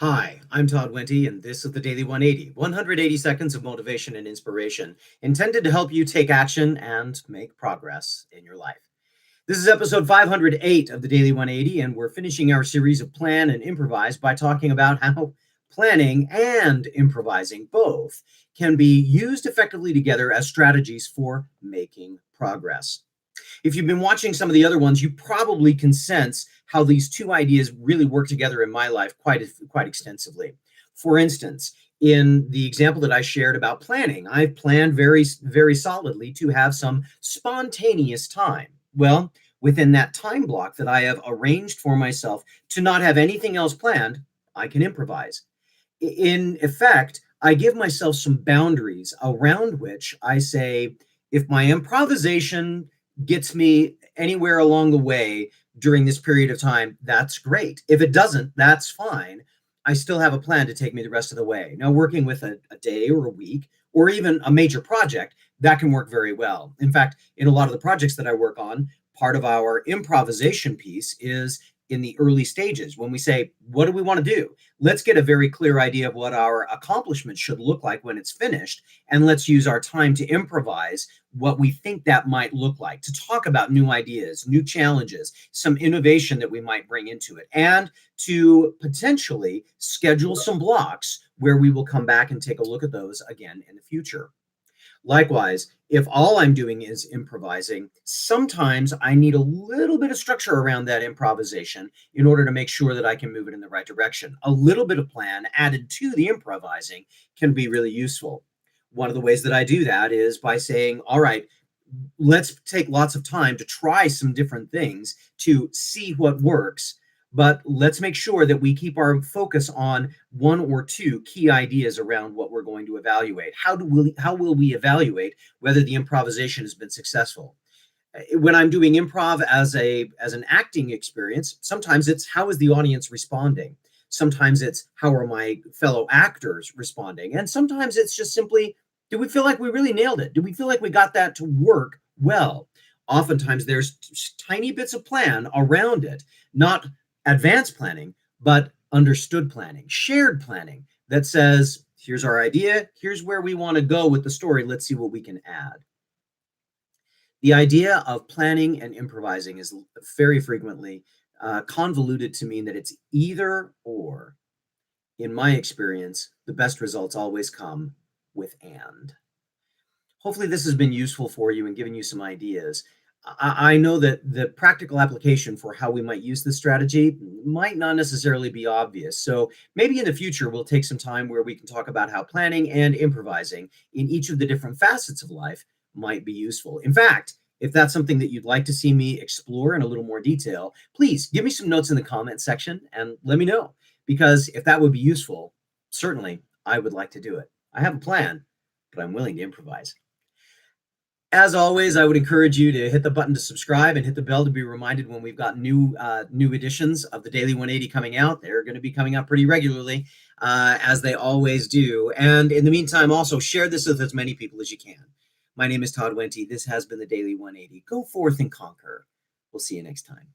Hi, I'm Todd Wenty, and this is the Daily 180, 180 seconds of motivation and inspiration intended to help you take action and make progress in your life. This is episode 508 of the Daily 180, and we're finishing our series of Plan and Improvise by talking about how planning and improvising both can be used effectively together as strategies for making progress. If you've been watching some of the other ones, you probably can sense how these two ideas really work together in my life quite extensively. For instance, in the example that I shared about planning, I've planned very solidly to have some spontaneous time. Well, within that time block that I have arranged for myself to not have anything else planned, I can improvise. In effect, I give myself some boundaries around which I say, if my improvisation gets me anywhere along the way during this period of time, that's great. If it doesn't, that's fine. I still have a plan to take me the rest of the way. Now, working with a day or a week or even a major project, that can work very well. In fact, in a lot of the projects that I work on, part of our improvisation piece is in the early stages when we say, what do we want to do? Let's get a very clear idea of what our accomplishment should look like when it's finished. And let's use our time to improvise what we think that might look like, to talk about new ideas, new challenges, some innovation that we might bring into it, and to potentially schedule some blocks where we will come back and take a look at those again in the future. Likewise, if all I'm doing is improvising, sometimes I need a little bit of structure around that improvisation in order to make sure that I can move it in the right direction. A little bit of plan added to the improvising can be really useful. One of the ways that I do that is by saying, all right, let's take lots of time to try some different things to see what works, but let's make sure that we keep our focus on one or two key ideas around what we're going to evaluate. How will we evaluate whether the improvisation has been successful? When I'm doing improv as an acting experience, sometimes it's how is the audience responding? Sometimes it's how are my fellow actors responding? And sometimes it's just simply, do we feel like we really nailed it? Do we feel like we got that to work well? Oftentimes there's tiny bits of plan around it, not advanced planning, but understood planning, shared planning that says, here's our idea, here's where we want to go with the story, let's see what we can add. The idea of planning and improvising is very frequently convoluted to mean that it's either or. In my experience, the best results always come with and. Hopefully this has been useful for you and given you some ideas. I know that the practical application for how we might use this strategy might not necessarily be obvious. So maybe in the future, we'll take some time where we can talk about how planning and improvising in each of the different facets of life might be useful. In fact, if that's something that you'd like to see me explore in a little more detail, please give me some notes in the comments section and let me know. Because if that would be useful, certainly I would like to do it. I have a plan, but I'm willing to improvise. As always, I would encourage you to hit the button to subscribe and hit the bell to be reminded when we've got new editions of the Daily 180 coming out. They're going to be coming out pretty regularly, as they always do. And in the meantime, also share this with as many people as you can. My name is Todd Wenty. This has been the Daily 180. Go forth and conquer. We'll see you next time.